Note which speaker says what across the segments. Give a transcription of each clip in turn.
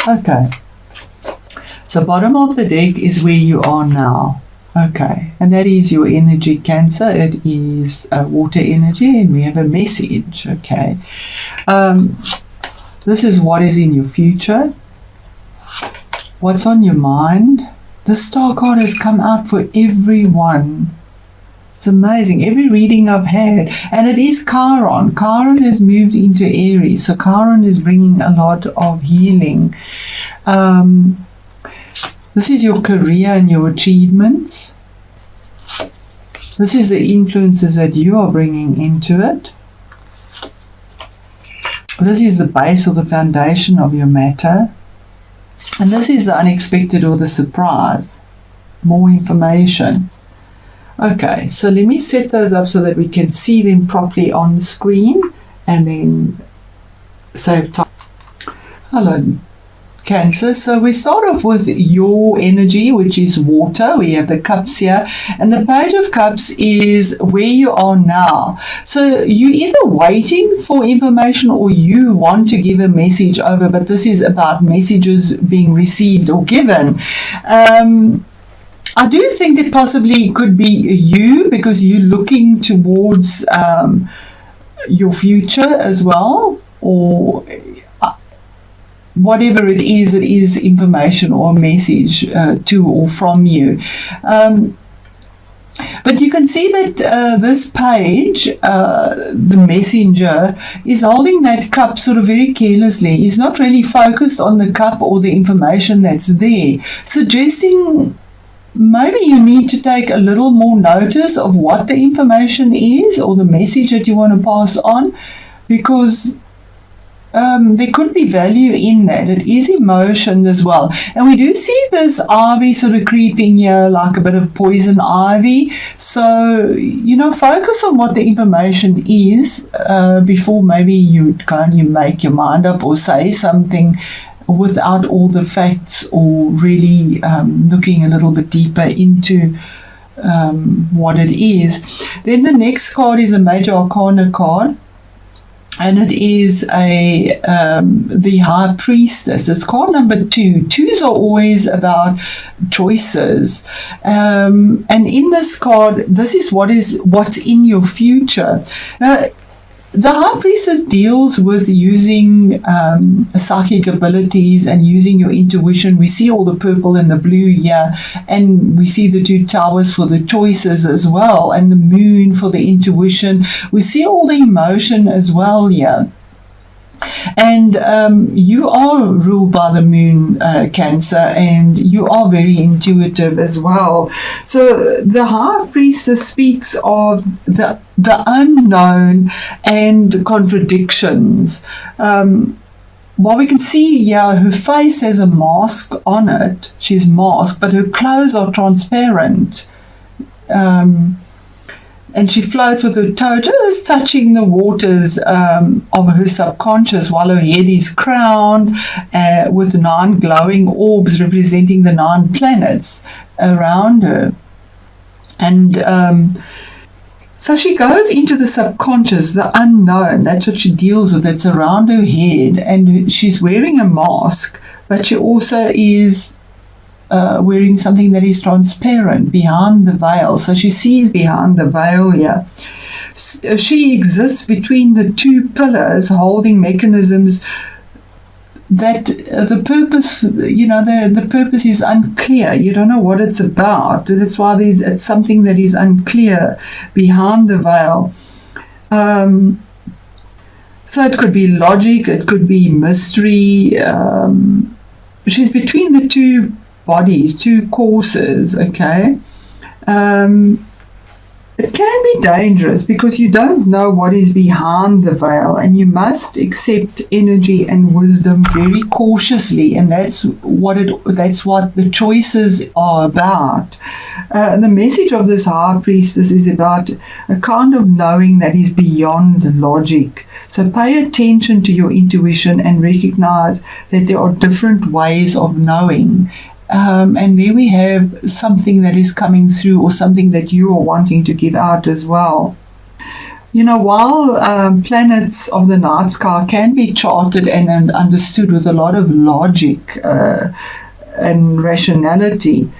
Speaker 1: Okay. So bottom of the deck is where you are now. Okay. And that is your energy, Cancer. It is water energy, and we have a message. Okay. This is what is in your future. What's on your mind? The Star card has come out for everyone. It's amazing. Every reading I've had. And it is Chiron. Chiron has moved into Aries. So Chiron is bringing a lot of healing. This is your career and your achievements. This is the influences that you are bringing into it. This is the base or the foundation of your matter. And this is the unexpected or the surprise. More information. Okay, so let me set those up so that we can see them properly on the screen and then save time. Hello, Cancer. So we start off with your energy, which is water. We have the cups here, and the Page of Cups is where you are now. So you're either waiting for information or you want to give a message over, but this is about messages being received or given. I do think it possibly could be you, because you're looking towards your future as well, or whatever it is information or a message to or from you. But you can see that this page, the messenger, is holding that cup sort of very carelessly. He's not really focused on the cup or the information that's there, suggesting maybe you need to take a little more notice of what the information is or the message that you want to pass on, because there could be value in that. It is emotion as well. And we do see this ivy sort of creeping here, like a bit of poison ivy. So, focus on what the information is before maybe you make your mind up or say something without all the facts, or really looking a little bit deeper into what it is. Then the next card is a Major Arcana card, and it is the High Priestess. It's card number 2. 2s are always about choices, and in this card, this is what's in your future. Now, the High Priestess deals with using psychic abilities and using your intuition. We see all the purple and the blue here, and we see the 2 towers for the choices as well, and the moon for the intuition. We see all the emotion as well here. And you are ruled by the moon, Cancer, and you are very intuitive as well. So the High Priestess speaks of the unknown and contradictions. While we can see here, her face has a mask on it. She's masked, but her clothes are transparent. And she floats with her toe just touching the waters of her subconscious, while her head is crowned with 9 glowing orbs representing the 9 planets around her. And so she goes into the subconscious, the unknown. That's what she deals with. It's around her head, and she's wearing a mask, but she also is wearing something that is transparent behind the veil. So she sees behind the veil here. She exists between the 2 pillars, holding mechanisms that the purpose, the purpose is unclear. You don't know what it's about. That's why it's something that is unclear behind the veil. So it could be logic, it could be mystery. She's between the 2 bodies, 2 courses, okay? It can be dangerous because you don't know what is behind the veil, and you must accept energy and wisdom very cautiously, and that's what the choices are about. The message of this High Priestess is about a kind of knowing that is beyond logic. So pay attention to your intuition and recognize that there are different ways of knowing. And there we have something that is coming through, or something that you are wanting to give out as well. While planets of the night sky can be charted and understood with a lot of logic and rationality,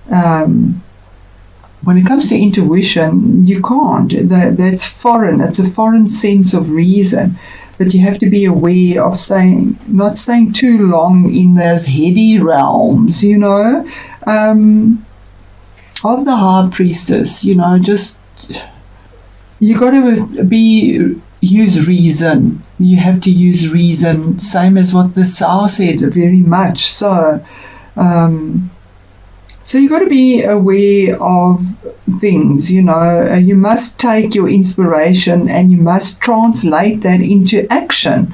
Speaker 1: when it comes to intuition, you can't. That's foreign. It's a foreign sense of reason. But you have to be aware of not staying too long in those heady realms, of the high priestess, just you got to use reason. You have to use reason, same as what the Tsar said, very much so. So you got to be aware of things, you must take your inspiration and you must translate that into action.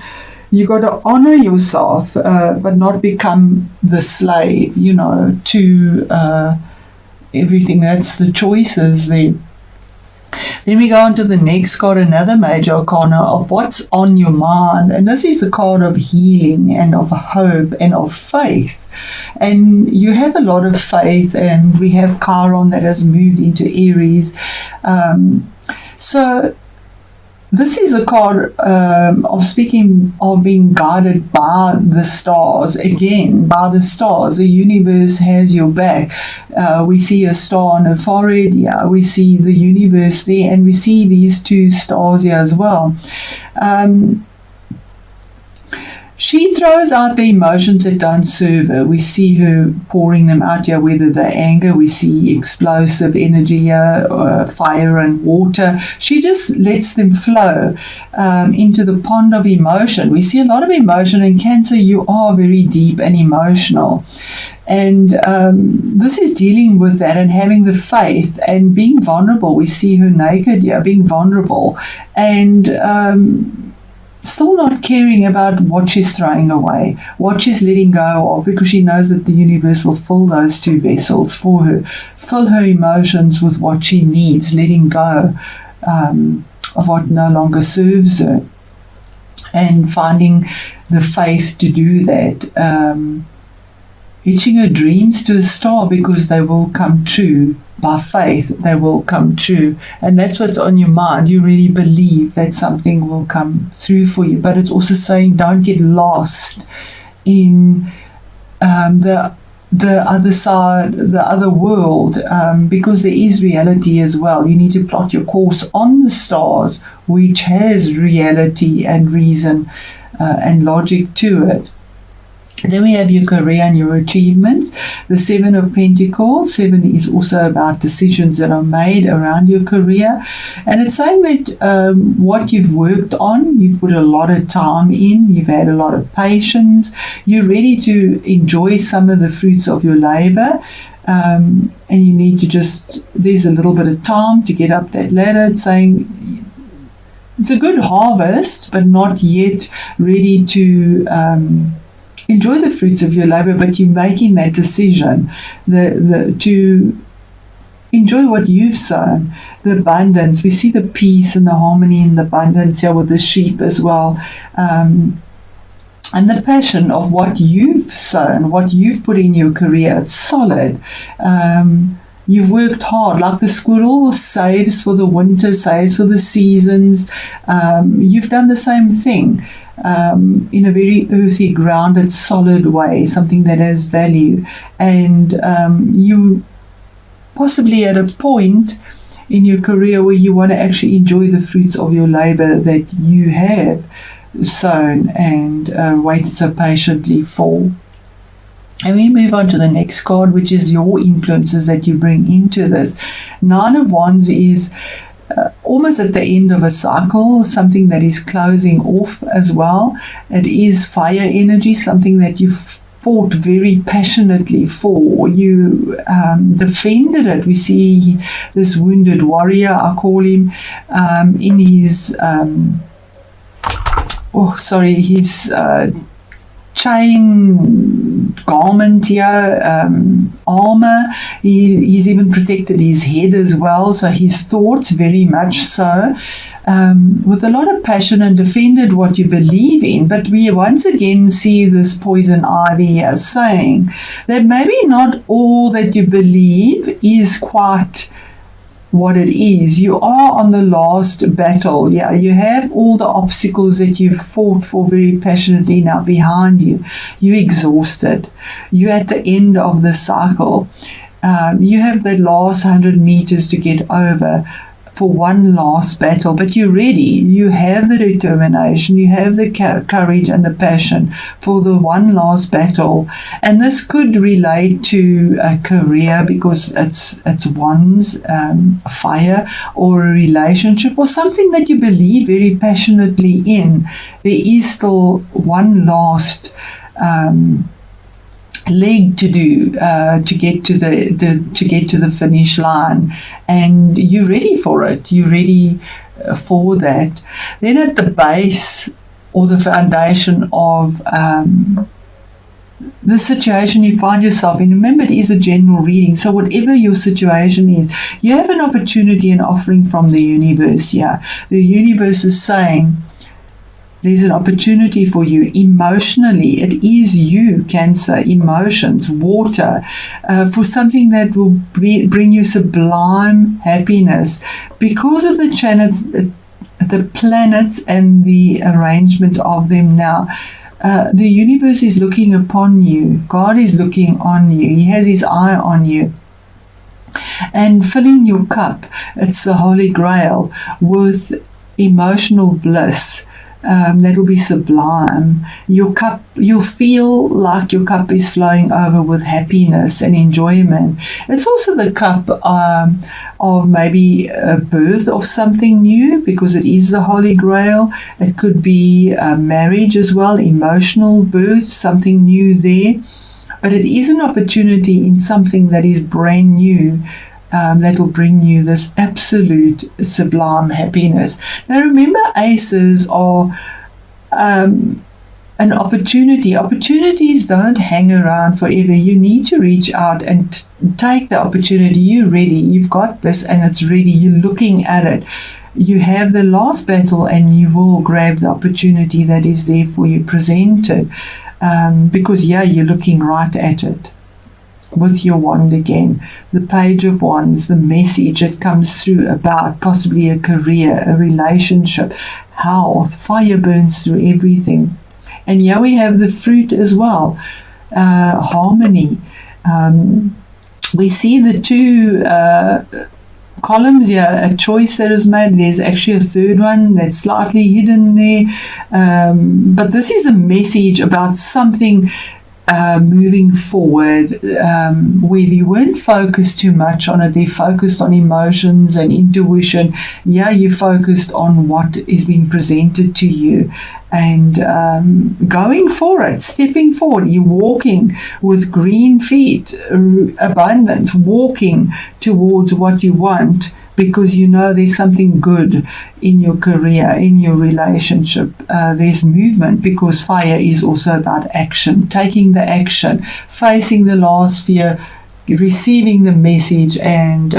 Speaker 1: You got to honor yourself, but not become the slave, to everything. That's the choices there. Then we go on to the next card, another major arcana of what's on your mind. And this is the card of healing and of hope and of faith. And you have a lot of faith, and we have Chiron that has moved into Aries. So this is a card of speaking of being guided by the stars. Again, by the stars. The universe has your back. We see a star on her forehead. Yeah, we see the universe there, and we see these two stars here as well. She throws out the emotions that don't serve her. We see her pouring them out here, whether they're anger, we see explosive energy here, fire and water. She just lets them flow into the pond of emotion. We see a lot of emotion in Cancer. You are very deep and emotional. And this is dealing with that and having the faith and being vulnerable. We see her naked here, being vulnerable. And still not caring about what she's throwing away, what she's letting go of, because she knows that the universe will fill those two vessels for her, fill her emotions with what she needs, letting go of what no longer serves her, and finding the faith to do that, hitching her dreams to a star, because they will come true. By faith, they will come true. And that's what's on your mind. You really believe that something will come through for you. But it's also saying don't get lost in the other side, the other world, because there is reality as well. You need to plot your course on the stars, which has reality and reason and logic to it. Then we have your career and your achievements. The Seven of Pentacles. 7 is also about decisions that are made around your career. And it's saying that what you've worked on, you've put a lot of time in, you've had a lot of patience, you're ready to enjoy some of the fruits of your labor. And you need to there's a little bit of time to get up that ladder. It's saying it's a good harvest, but not yet ready to enjoy the fruits of your labor, but you're making that decision to enjoy what you've sown, the abundance. We see the peace and the harmony and the abundance here with the sheep as well, and the passion of what you've sown, what you've put in your career. It's solid. You've worked hard, like the squirrel saves for the winter, saves for the seasons. You've done the same thing. In a very earthy, grounded, solid way, something that has value. And you possibly at a point in your career where you want to actually enjoy the fruits of your labor that you have sown and waited so patiently for. And we move on to the next card, which is your influences that you bring into this. 9 of Wands is almost at the end of a cycle, something that is closing off as well. It is fire energy, something that you fought very passionately for. You defended it. We see this wounded warrior, I call him, in his his chain garment here, armor. He's even protected his head as well, so his thoughts very much so, with a lot of passion, and defended what you believe in. But we once again see this poison ivy as saying that maybe not all that you believe is quite what it is. You are on the last battle. Yeah, you have all the obstacles that you've fought for very passionately now behind you. You're exhausted. You're at the end of the cycle. You have the last 100 meters to get over for one last battle, but you're ready. You have the determination, you have the courage and the passion for the one last battle. And this could relate to a career, because it's one's fire, or a relationship, or something that you believe very passionately in. There is still one last leg to do to get to the finish line, and you're ready for it. You're ready for that. Then at the base, or the foundation of the situation you find yourself in, remember, it is a general reading, so whatever your situation is, you have an opportunity and offering from the universe here. The universe is saying, there's an opportunity for you emotionally. It is you, Cancer, emotions, water, for something that will bring you sublime happiness because of the planets and the arrangement of them now. The universe is looking upon you. God is looking on you. He has his eye on you. And filling your cup, it's the Holy Grail, with emotional bliss. That will be sublime. Your cup, you'll feel like your cup is flowing over with happiness and enjoyment. It's also the cup of maybe a birth of something new, because it is the Holy Grail. It could be marriage as well, emotional birth, something new there. But it is an opportunity in something that is brand new, that will bring you this absolute sublime happiness. Now remember, aces are an opportunity. Opportunities don't hang around forever. You need to reach out and take the opportunity. You're ready. You've got this and it's ready. You're looking at it. You have the last battle and you will grab the opportunity that is there for you presented, because you're looking right at it. With your wand again, the Page of Wands, the message that comes through about possibly a career, a relationship, health. Fire burns through everything. And here we have the fruit as well, harmony. We see the two columns here, a choice that is made. There's actually a third one that's slightly hidden there. But this is a message about something moving forward, where you weren't focused too much on it. They focused on emotions and intuition. You focused on what is being presented to you and going for it, stepping forward. You're walking with green feet, abundance, walking towards what you want, because you know there's something good in your career, in your relationship. There's movement, because fire is also about action, taking the action, facing the last fear, receiving the message, and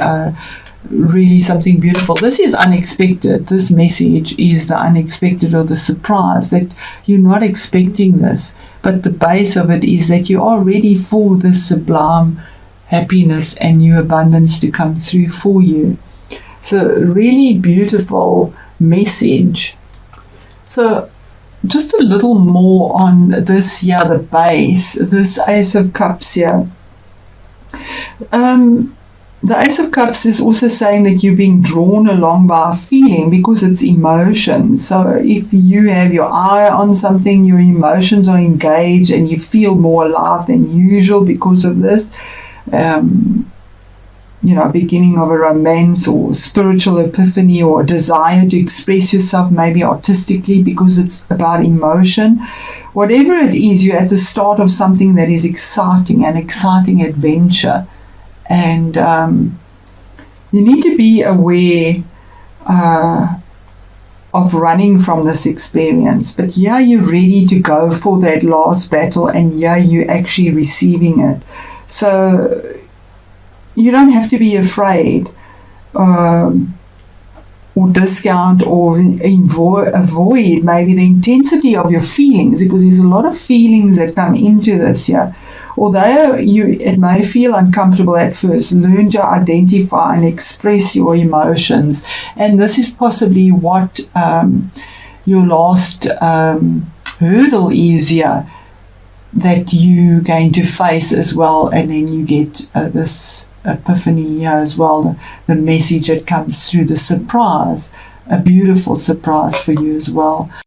Speaker 1: really something beautiful. This is unexpected. This message is the unexpected, or the surprise, that you're not expecting this. But the base of it is that you are ready for this sublime happiness and new abundance to come through for you. So really beautiful message. So just a little more on this here, the base, this Ace of Cups here. The Ace of Cups is also saying that you're being drawn along by a feeling, because it's emotion. So if you have your eye on something, your emotions are engaged and you feel more alive than usual because of this. Beginning of a romance or spiritual epiphany, or a desire to express yourself maybe artistically, because it's about emotion. Whatever it is, you're at the start of something that is exciting, an exciting adventure. And you need to be aware of running from this experience. But you're ready to go for that last battle, and you're actually receiving it. So you don't have to be afraid. or discount or avoid maybe the intensity of your feelings, because there's a lot of feelings that come into this here. Although it may feel uncomfortable at first, learn to identify and express your emotions. And this is possibly what your last hurdle is here that you're going to face as well. And then you get this epiphany here as well, the message that comes through, the surprise, a beautiful surprise for you as well.